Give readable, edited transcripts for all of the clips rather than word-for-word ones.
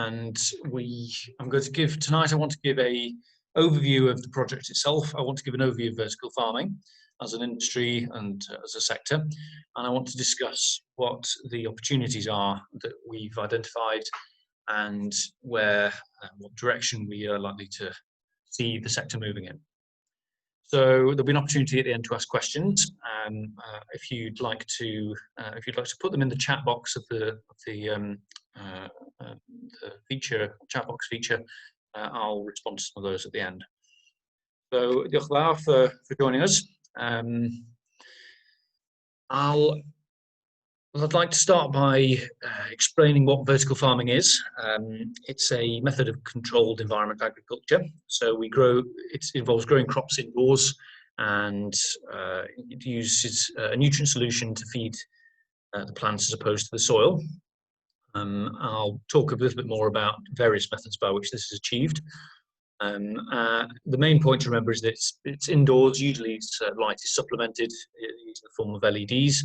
and I'm going to give tonight. I want to give a overview of the project itself. I want to give an overview of vertical farming as an industry and as a sector, and I want to discuss what the opportunities are that we've identified and where what direction we are likely to see the sector moving in. So there'll be an opportunity at the end to ask questions. If you'd like to put them in the chat box of the chat box feature, I'll respond to some of those at the end. So diolch yn fawr for joining us. I'd like to start by explaining what vertical farming is. It's a method of controlled environment agriculture. So it involves growing crops indoors, and it uses a nutrient solution to feed the plants as opposed to the soil. I'll talk a little bit more about various methods by which this is achieved. The main point to remember is that it's indoors. Usually light is supplemented using the form of LEDs.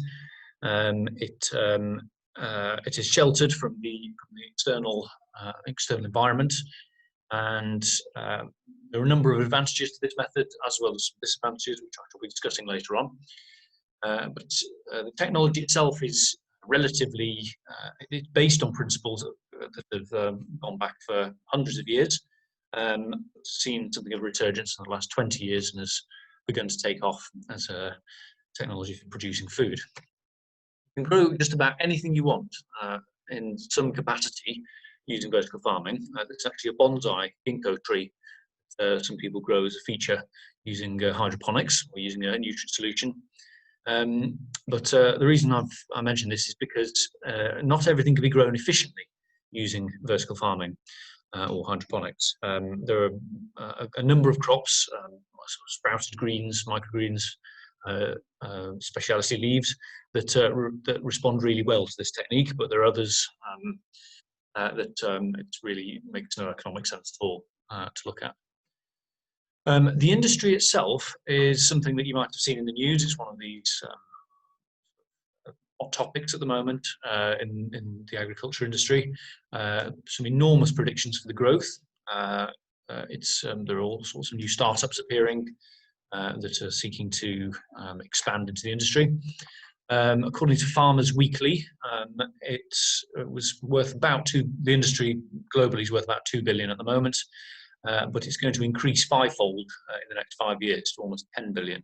It is sheltered from the external environment, and there are a number of advantages to this method as well as disadvantages, which I shall be discussing later on. But the technology itself is relatively it's based on principles that have gone back for hundreds of years. Seen something of a resurgence in the last 20 years and has begun to take off as a technology for producing food. You can grow just about anything you want in some capacity using vertical farming. It's actually a bonsai ginkgo tree. Some people grow as a feature using hydroponics or using a nutrient solution. But the reason I mention this is because not everything can be grown efficiently using vertical farming or hydroponics. There are a number of crops, sort of sprouted greens, microgreens, specialty leaves that respond really well to this technique, but there are others that it really makes no economic sense at all to look at. The industry itself is something that you might have seen in the news. It's one of these hot topics at the moment in the agriculture industry. Some enormous predictions for the growth. There are all sorts of new startups appearing that are seeking to expand into the industry. According to Farmers Weekly, the industry globally is worth about 2 billion at the moment, but it's going to increase fivefold in the next 5 years to almost 10 billion,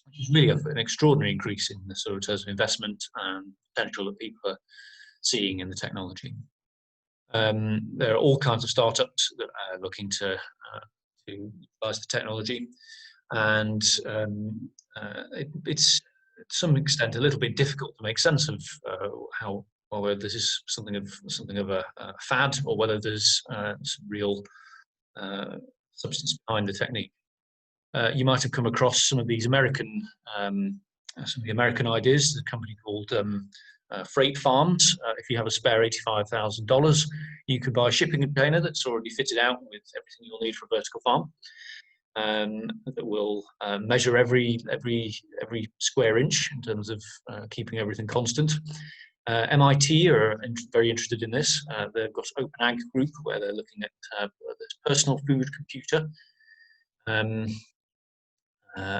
which is really an extraordinary increase in the sort of terms of investment and potential that people are seeing in the technology. There are all kinds of startups that are looking to utilize the technology, and it's to some extent a little bit difficult to make sense of whether this is something of a fad or whether there's some real substance behind the technique. You might have come across some of the American ideas. There's a company called Freight Farms. If you have a spare $85,000, you could buy a shipping container that's already fitted out with everything you'll need for a vertical farm. That will measure every square inch in terms of keeping everything constant. MIT are very interested in this. They've got Open Ag Group where they're looking at this personal food computer.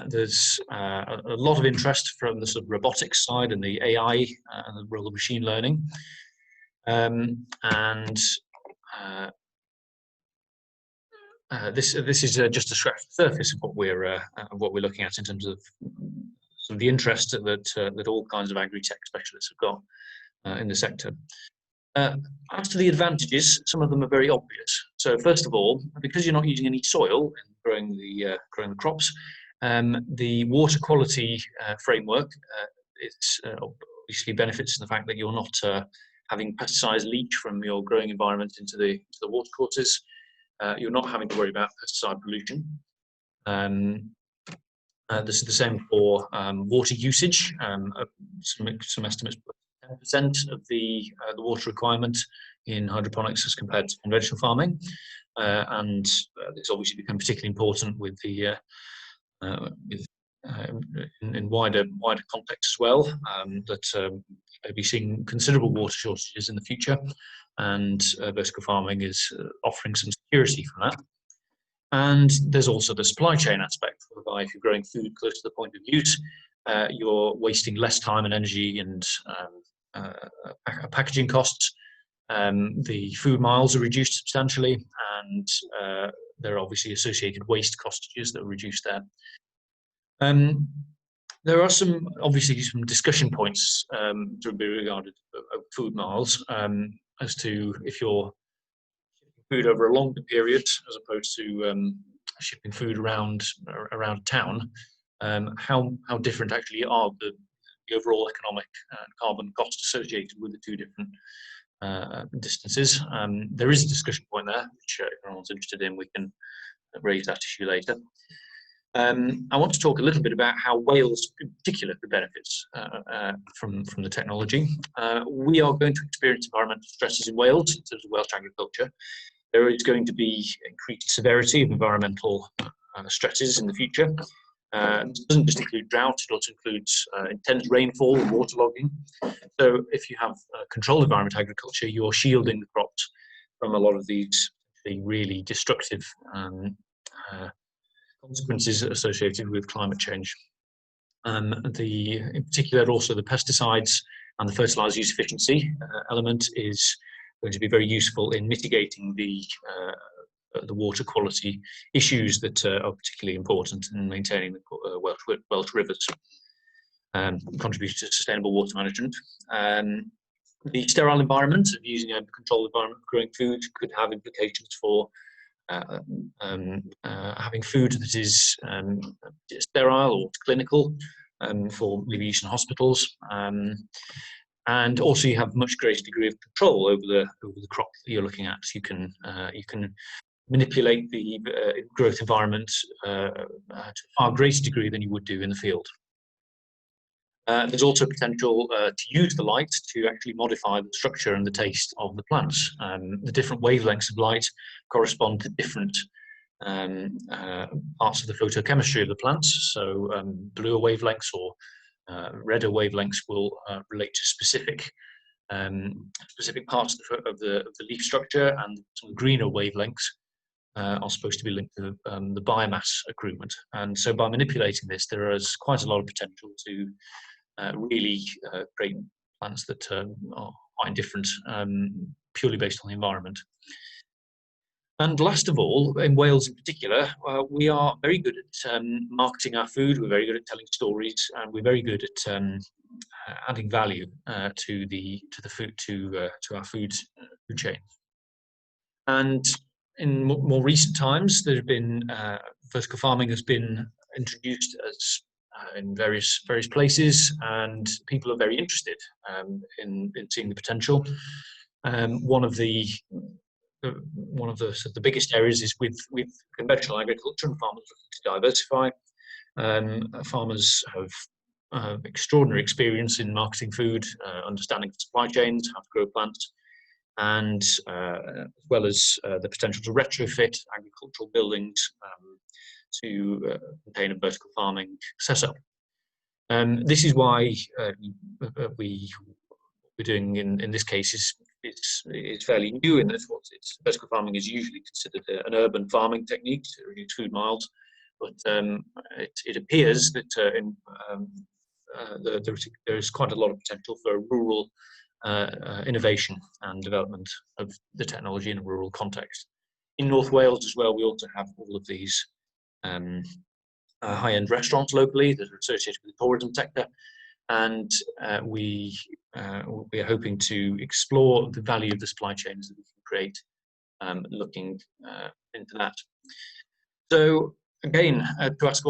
There's a lot of interest from the sort of robotics side and the AI and the world of machine learning. This is just to scratch the surface of what we're looking at in terms of some of the interest that all kinds of agri-tech specialists have got in the sector. As to the advantages, some of them are very obvious. So first of all, because you're not using any soil in growing the crops, the water quality framework obviously benefits from the fact that you're not having pesticides leach from your growing environment into the watercourses. You're not having to worry about pesticide pollution. This is the same for water usage. Some estimates put 10% of the water requirement in hydroponics as compared to conventional farming, and it's obviously become particularly important with the in wider context as well. That may be seeing considerable water shortages in the future, and vertical farming is offering some security from that. And there's also the supply chain aspect, whereby if you're growing food close to the point of use, you're wasting less time and energy and packaging costs. The food miles are reduced substantially, and there are obviously associated waste costs that are reduced there. There are obviously some discussion points to be regarded of food miles as to if you're shipping food over a longer period as opposed to shipping food around town. How different actually are the overall economic and carbon costs associated with the two different distances. There is a discussion point there, which if anyone's interested in, we can raise that issue later. I want to talk a little bit about how Wales in particular benefits from the technology. We are going to experience environmental stresses in Wales in terms of Welsh agriculture. There is going to be increased severity of environmental stresses in the future. It doesn't just include drought, it also includes intense rainfall and waterlogging. So if you have controlled environment agriculture, you're shielding the crops from a lot of these really destructive consequences associated with climate change. In particular, also the pesticides and the fertilizer use efficiency element is going to be very useful in mitigating the water quality issues that are particularly important in maintaining the Welsh rivers, contributing to sustainable water management. The sterile environment of using a controlled environment for growing food could have implications for having food that is sterile or clinical for maybe use in hospitals. And also you have much greater degree of control over the crop that you're looking at. You can manipulate the growth environment to a far greater degree than you would do in the field. There's also potential to use the light to actually modify the structure and the taste of the plants. The different wavelengths of light correspond to different parts of the photochemistry of the plants. So bluer wavelengths or redder wavelengths will relate to specific parts of the leaf structure, and some greener wavelengths are supposed to be linked to the biomass accruement. And so by manipulating this, there is quite a lot of potential to really create plants that are quite different, purely based on the environment. And last of all, in Wales in particular, we are very good at marketing our food. We're very good at telling stories, and we're very good at adding value to our food chain. And in more recent times, there have been vertical farming has been introduced as in various places, and people are very interested in seeing the potential. One of the biggest areas is with conventional agriculture and farmers looking to diversify. Farmers have extraordinary experience in marketing food, understanding supply chains, how to grow plants, and as well as the potential to retrofit agricultural buildings to contain a vertical farming setup. This is why we're doing in this case is fairly new in that vertical farming is usually considered an urban farming technique to reduce food miles, but it appears that there is quite a lot of potential for rural innovation and development of the technology in a rural context. In North Wales as well, we also have all of these high-end restaurants locally that are associated with the tourism sector, and we are hoping to explore the value of the supply chains that we can create, looking into that. So again, to ask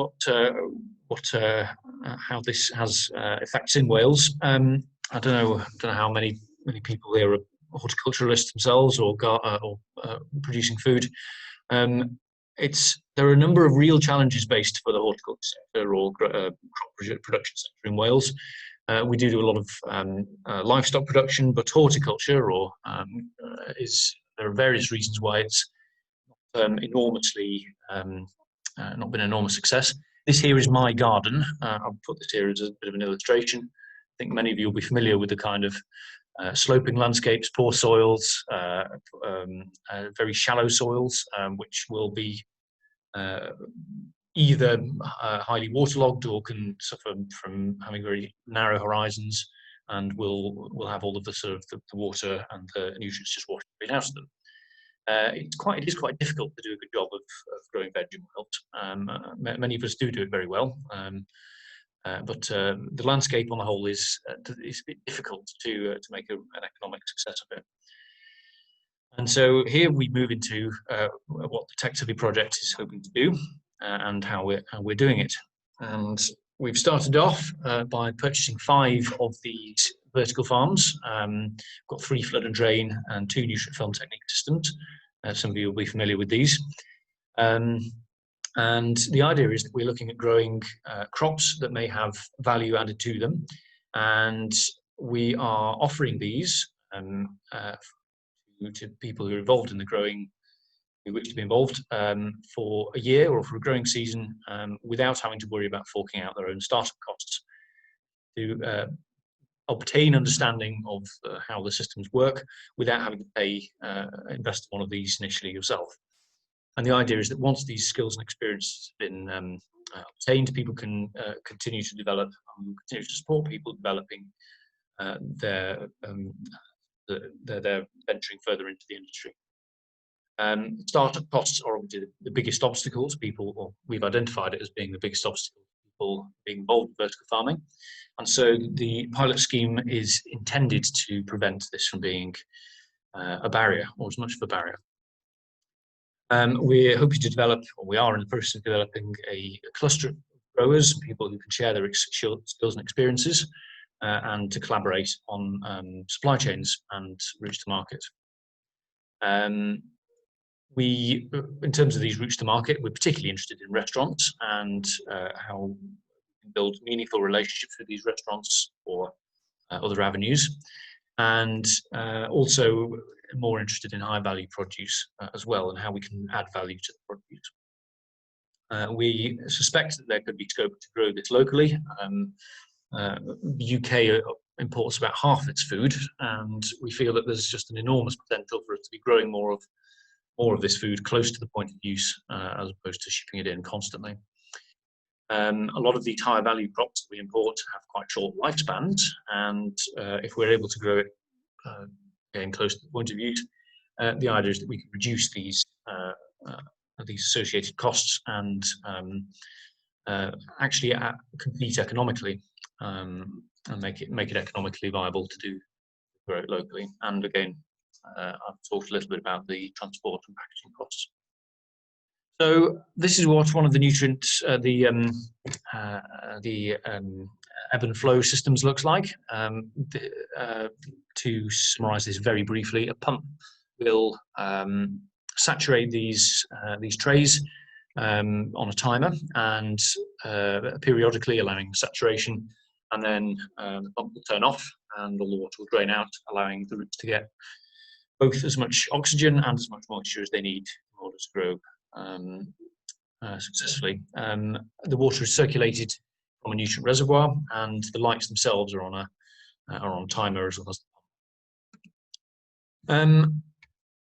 how this has effects in Wales. I don't know how many people here are horticulturalists themselves or producing food. There are a number of real challenges based for the horticulture sector or crop production sector in Wales. We do a lot of livestock production, but horticulture there are various reasons why it's enormously not been an enormous success. This here is my garden. I'll put this here as a bit of an illustration. I think many of you will be familiar with the kind of sloping landscapes, poor soils, very shallow soils, which will be either highly waterlogged or can suffer from having very narrow horizons, and will have all of the sort of the water and the nutrients just washing straight out of them. It is quite difficult to do a good job of growing veg in wilt. Many of us do it very well, but the landscape on the whole is a bit difficult to make an economic success of it. And so here we move into what the Tech Tyfu project is hoping to do, and how we're doing it. And we've started off by purchasing 5 of these vertical farms. Got 3 flood and drain and 2 nutrient film technique systems. Some of you will be familiar with these. And the idea is that we're looking at growing crops that may have value added to them, and we are offering these to people who are involved in the growing, who wish to be involved, for a year or for a growing season, without having to worry about forking out their own startup costs, to obtain understanding of how the systems work without having to invest in one of these initially yourself. And the idea is that once these skills and experience have been obtained, people can continue to develop, and continue to support people developing their venturing further into the industry. Startup costs are obviously the biggest obstacle to people, or we've identified it as being the biggest obstacle to people being involved in vertical farming. And so the pilot scheme is intended to prevent this from being a barrier, or as much of a barrier. We're hoping to develop, or we are in the process of developing, a cluster of growers, people who can share their skills and experiences, and to collaborate on supply chains and routes to market. In terms of these routes to market, we're particularly interested in restaurants and how we can build meaningful relationships with these restaurants or other avenues, and also more interested in high value produce as well, and how we can add value to the produce. We suspect that there could be scope to grow this locally. The UK imports about half its food, and we feel that there's just an enormous potential for us to be growing more of this food close to the point of use, as opposed to shipping it in constantly. A lot of these higher value crops that we import have quite short lifespans, and if we're able to grow it getting close to the point of use, the idea is that we can reduce these associated costs and actually compete economically, and make it economically viable to grow it locally. And again, I've talked a little bit about the transport and packaging costs. So this is what one of the nutrients, the ebb and flow systems looks like. To summarize this very briefly, a pump will saturate these trays on a timer, and periodically allowing saturation, and then the pump will turn off and all the water will drain out, allowing the roots to get both as much oxygen and as much moisture as they need in order to grow successfully. The water is circulated from a nutrient reservoir, and the lights themselves are on timer as well as the pump.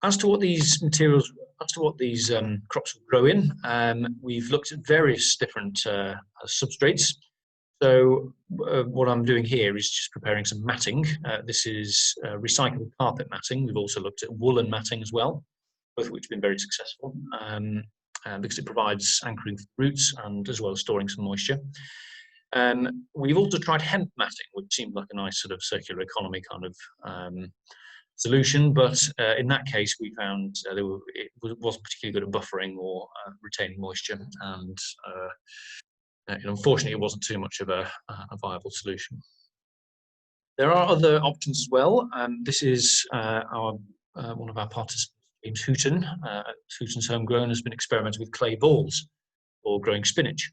As to what these materials, crops will grow in, we've looked at various different substrates. So what I'm doing here is just preparing some matting. This is recycled carpet matting. We've also looked at woolen matting as well, both of which have been very successful, because it provides anchoring for the roots and as well as storing some moisture. We've also tried hemp matting, which seemed like a nice sort of circular economy kind of solution, but in that case we found it wasn't particularly good at buffering or retaining moisture, and unfortunately it wasn't too much of a viable solution. There are other options as well. This is one of our participants, James Hooton. Hooton's Homegrown has been experimenting with clay balls for growing spinach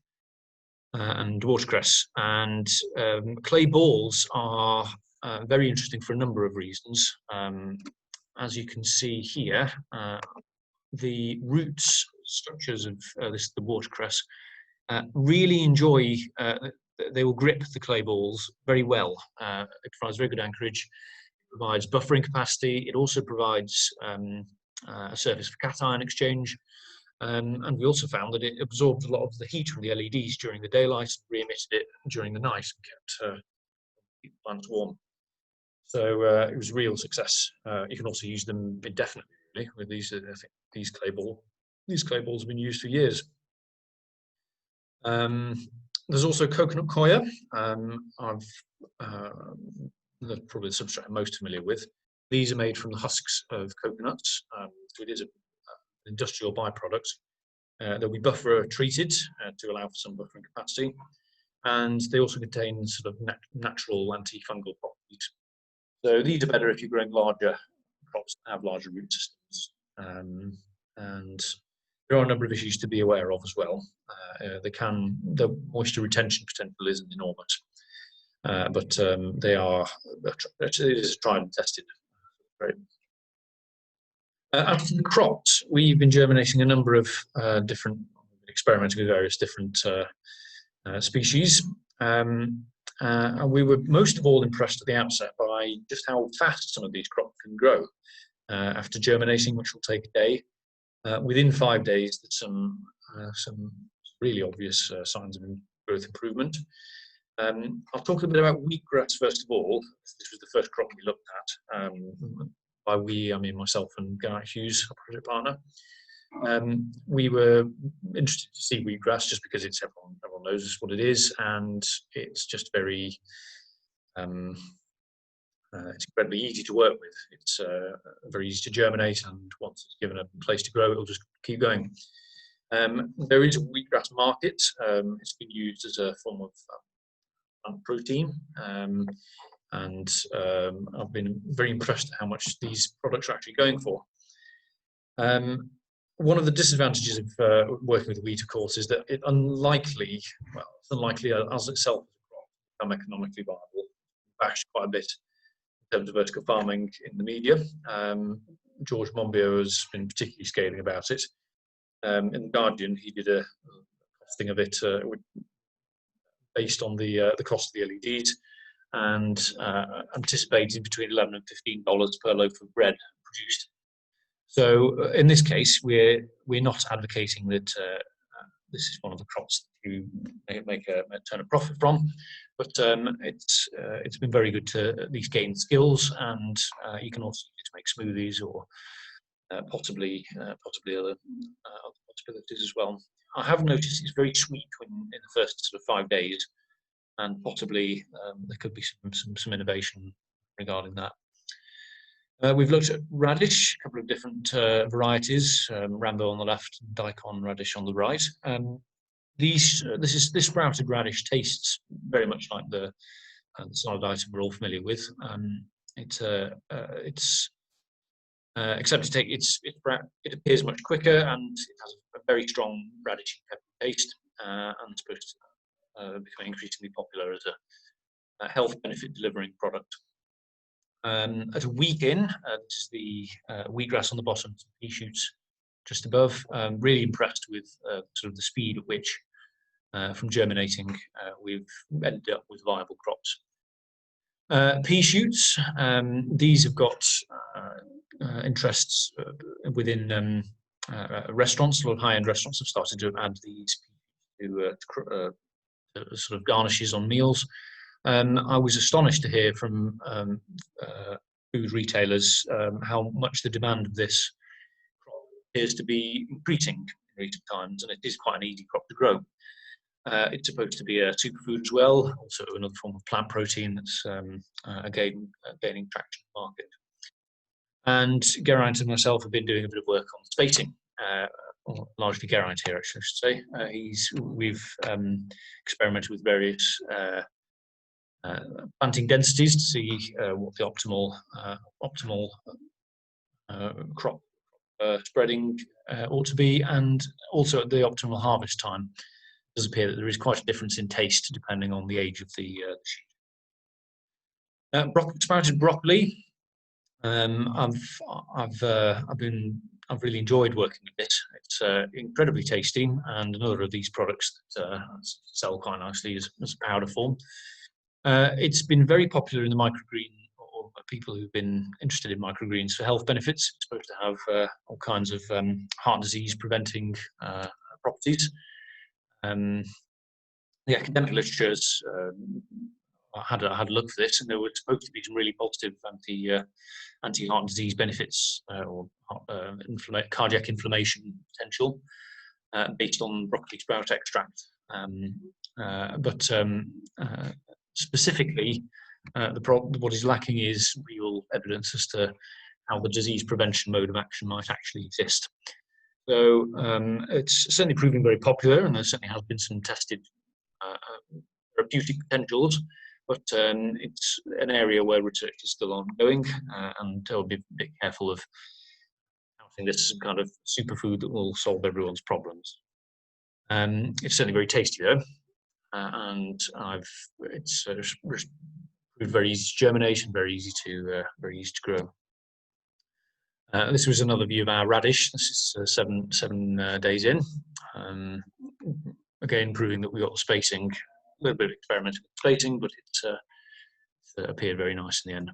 and watercress, and clay balls are very interesting for a number of reasons. As you can see here, the roots structures of the watercress really enjoy, they will grip the clay balls very well. It provides very good anchorage. provides buffering capacity. It also provides a surface for cation exchange. And we also found that it absorbed a lot of the heat from the LEDs during the daylight, re-emitted it during the night, and kept the plants warm. So it was a real success. You can also use them indefinitely, really, with these. I think these clay balls have been used for years. There's also coconut coir. That's probably the substrate I'm most familiar with. These are made from the husks of coconuts, so it is an industrial byproduct. They'll be buffer treated to allow for some buffering capacity, and they also contain sort of natural antifungal properties. So these are better if you're growing larger crops that have larger root systems. And there are a number of issues to be aware of as well. The moisture retention potential isn't enormous, but it is tried and tested. Right. After the crops, we've been germinating a number of experimenting with various different species. And we were most of all impressed at the outset by just how fast some of these crops can grow. After germinating, which will take a day, within 5 days, there's some really obvious signs of growth improvement. I'll talk a bit about wheatgrass first of all. This was the first crop we looked at. By we, I mean myself and Garrett Hughes, our project partner. We were interested to see wheatgrass just because everyone knows what it is, and it's just very it's incredibly easy to work with. It's very easy to germinate, and once it's given a place to grow, it'll just keep going. There is a wheatgrass market. It's been used as a form of plant protein, and I've been very impressed at how much these products are actually going for. One of the disadvantages of working with wheat, of course, is that it's unlikely as itself to become economically viable. Bashed quite a bit in terms of vertical farming in the media. George Monbiot has been particularly scathing about it. In The Guardian, he did a costing of it based on the cost of the LEDs, and anticipated between $11 and $15 per loaf of bread produced. So in this case, we're not advocating that this is one of the crops that you make a turn a profit from, but it's been very good to at least gain skills, and you can also use it to make smoothies or possibly other possibilities as well. I have noticed it's very sweet in the first sort of 5 days, and possibly there could be some innovation regarding that. We've looked at radish, a couple of different varieties, Rambo on the left, daikon radish on the right. This sprouted radish tastes very much like the salad item we're all familiar with. Except it appears much quicker, and it has a very strong radishy pepper taste, and it's supposed to become increasingly popular as a health benefit delivering product. At a week in, this is the wheatgrass on the bottom, pea shoots just above. Really impressed with sort of the speed at which, from germinating, we've ended up with viable crops. Pea shoots, these have got interests within restaurants. A lot of high-end restaurants have started to add these to sort of garnishes on meals. I was astonished to hear from food retailers how much the demand of this crop appears to be increasing in recent times, and it is quite an easy crop to grow. It's supposed to be a superfood as well, also another form of plant protein that's gaining traction in the market. And Geraint and myself have been doing a bit of work on spacing, largely Geraint here, I should say. We've experimented with various planting densities to see what the optimal crop spreading ought to be, and also at the optimal harvest time. It does appear that there is quite a difference in taste depending on the age of the sheet. Sprouted broccoli. I've really enjoyed working with it. It's incredibly tasty, and another of these products that sell quite nicely is powder form. It's been very popular in the microgreen or people who've been interested in microgreens for health benefits. It's supposed to have all kinds of heart disease preventing properties. The academic literature's had a look for this, and there were supposed to be some really positive anti-heart disease benefits or cardiac inflammation potential based on broccoli sprout extract. But specifically, what is lacking is real evidence as to how the disease prevention mode of action might actually exist. So it's certainly proving very popular, and there certainly has been some tested therapeutic potentials, but it's an area where research is still ongoing, and I'll be a bit careful of counting this as some kind of superfood that will solve everyone's problems. It's certainly very tasty though, and it's proved very easy to germinate and very easy to grow. This was another view of our radish. This is 7 days in. Again, proving that we got the spacing, a little bit of experimental spacing, but it appeared very nice in the end.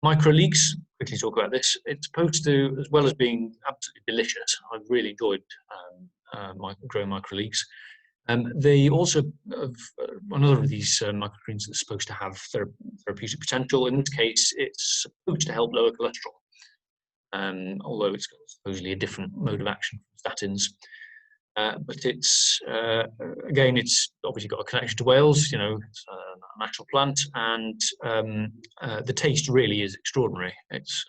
Micro leeks, quickly talk about this. It's supposed to, as well as being absolutely delicious, I've really enjoyed growing micro leeks. They also have another of these microgreens that's supposed to have therapeutic potential. In this case, it's supposed to help lower cholesterol, although it's got supposedly a different mode of action from statins. But it's again, it's obviously got a connection to Wales. You know, it's a natural plant, and the taste really is extraordinary. It's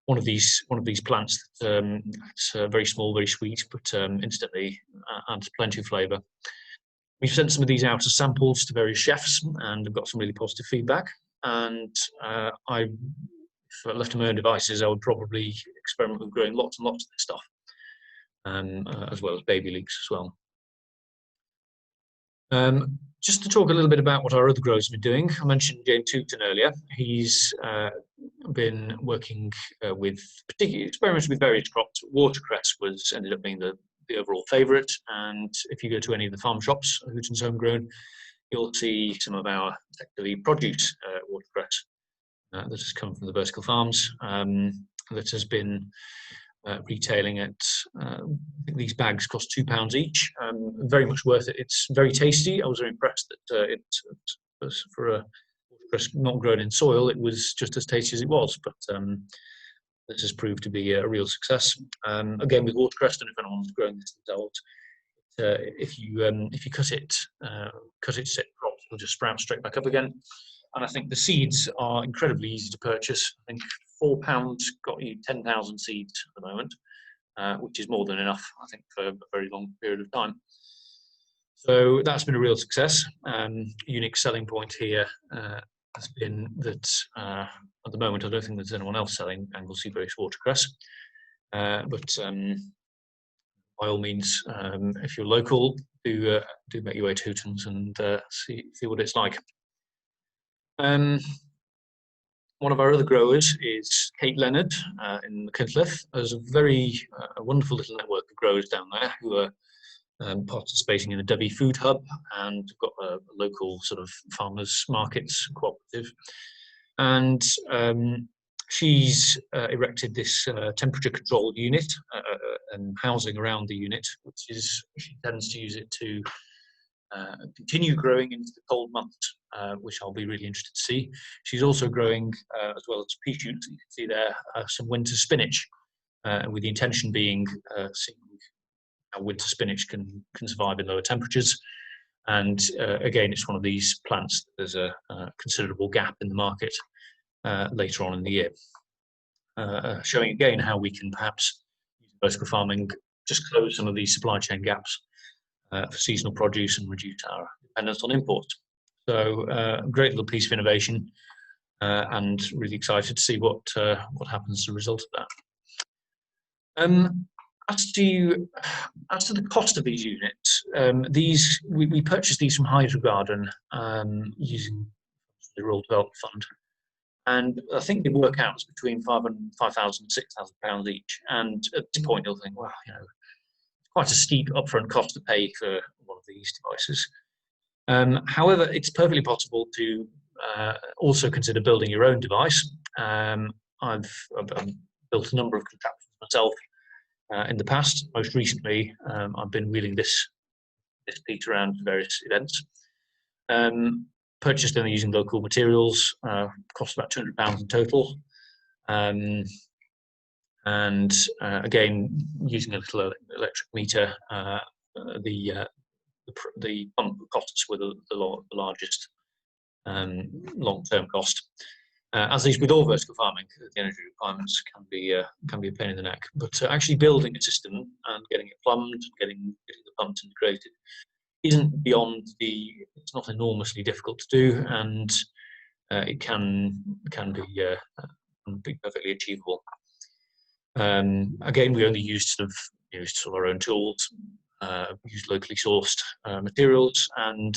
one of these plants that it's very small, very sweet, but instantly adds plenty of flavour. We've sent some of these out as samples to various chefs, and have got some really positive feedback. And if I left to my own devices, I would probably experiment with growing lots and lots of this stuff. As well as baby leeks as well. Just to talk a little bit about what our other growers have been doing. I mentioned James Tugton earlier. He's been working with particularly experimenting with various crops. Watercress ended up being the overall favourite, and if you go to any of the farm shops, Hooton's homegrown, you'll see some of our effectively produce watercress that has come from the vertical farms, that has been retailing at, I think these bags cost £2 each. Very much worth it. It's very tasty. I was very impressed that it was, for a watercress not grown in soil, it was just as tasty as it was. But this has proved to be a real success. Again, with watercress, I don't know if anyone's growing this themselves. If you cut it set crops, it'll just sprout straight back up again. And I think the seeds are incredibly easy to purchase. I think £4 got you 10,000 seeds at the moment, which is more than enough, I think, for a very long period of time. So that's been a real success. Unique selling point here has been that at the moment I don't think there's anyone else selling Anglesey berries watercress, but by all means, if you're local, do make your way to Hooton's and see what it's like. One of our other growers is Kate Leonard in the Cynlleth. There's a wonderful little network of growers down there who are participating in the Dubby Food Hub, and got a local sort of farmers markets cooperative. And she's erected this temperature-controlled unit and housing around the unit, which is, she tends to use it to continue growing into the cold months, which I'll be really interested to see. She's also growing, as well as pea shoots, you can see there, some winter spinach, with the intention being seeing how winter spinach can survive in lower temperatures. And again, it's one of these plants that there's a considerable gap in the market later on in the year, showing again how we can perhaps use vertical farming, just close some of these supply chain gaps for seasonal produce and reduce our dependence on imports. So great little piece of innovation, and really excited to see what happens as a result of that. As to the cost of these units, we purchased these from Hydrogarden using the Rural Development Fund, and I think they work out as between £5,000 and £6,000 each. And at this point, you'll think, well, you know, quite a steep upfront cost to pay for one of these devices. However, it's perfectly possible to also consider building your own device. I've built a number of contraptions myself in the past. Most recently, I've been wheeling this piece around to various events. Purchased only using local materials, cost about £200 in total. And again, using a little electric meter, the pump costs were the largest long-term cost. As is with all vertical farming, the energy requirements can be a pain in the neck. But actually building a system and getting it plumbed, getting the pumps integrated, isn't beyond it's not enormously difficult to do, and it can be perfectly achievable. Again, we only used our own tools, used locally sourced materials, and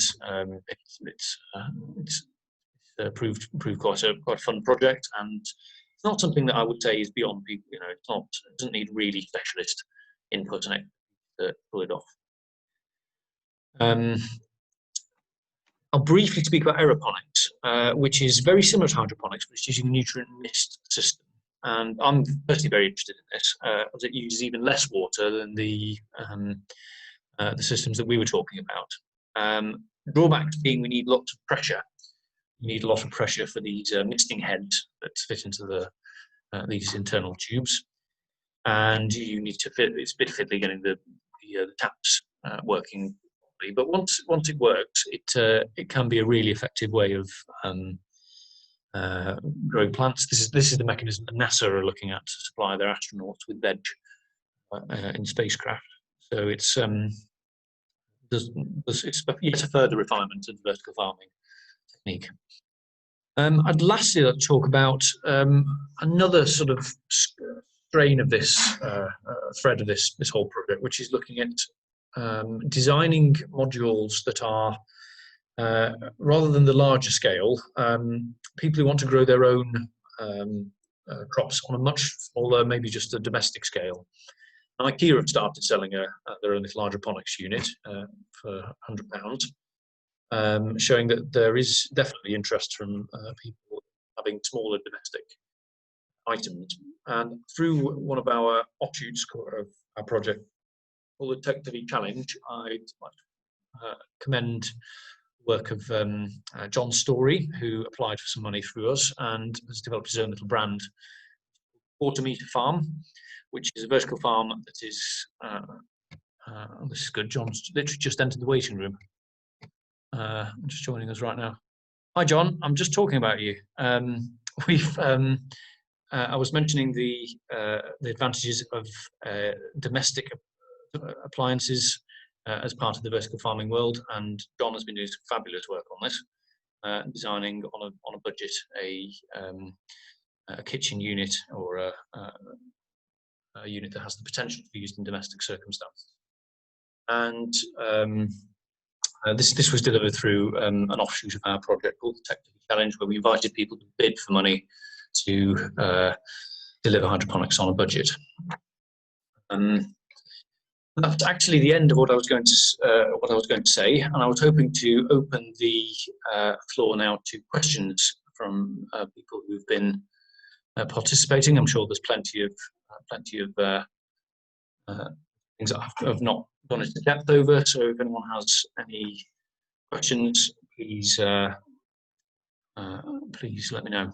it's proved quite a fun project. And it's not something that I would say is beyond people. It doesn't need really specialist input and to pull it off. I'll briefly speak about aeroponics, which is very similar to hydroponics, but it's using a nutrient mist system. And I'm personally very interested in this, as it uses even less water than the systems that we were talking about. Drawbacks being we need lots of pressure. You need a lot of pressure for these misting heads that fit into these internal tubes, and you need to it's a bit fiddly getting the taps working. But once it works, it can be a really effective way of growing plants. This is the mechanism that NASA are looking at to supply their astronauts with veg in spacecraft. So it's yet a further refinement of the vertical farming technique. I'd lastly like to talk about another sort of strain of this thread of this whole project, which is looking at designing modules that are, rather than the larger scale, people who want to grow their own crops on a much smaller, maybe just a domestic scale. Now, IKEA have started selling their own little hydroponics unit for £100, showing that there is definitely interest from people having smaller domestic items. And through one of our offshoots of our project, called the Tech Tyfu Challenge, I'd like to commend the work of John Story, who applied for some money through us and has developed his own little brand, Meter Farm, which is a vertical farm that is, this is good, John's literally just entered the waiting room. Just joining us right now. Hi, John, I'm just talking about you. I was mentioning the advantages of domestic appliances as part of the vertical farming world, and John has been doing some fabulous work on this, designing on a budget a kitchen unit, or a unit that has the potential to be used in domestic circumstances. And this was delivered through an offshoot of our project called the Tech Tyfu Challenge, where we invited people to bid for money to deliver hydroponics on a budget. That's actually the end of what I was going to say, and I was hoping to open the floor now to questions from people who've been participating. I'm sure there's plenty of things that I've not gone into depth over. So if anyone has any questions, please let me know.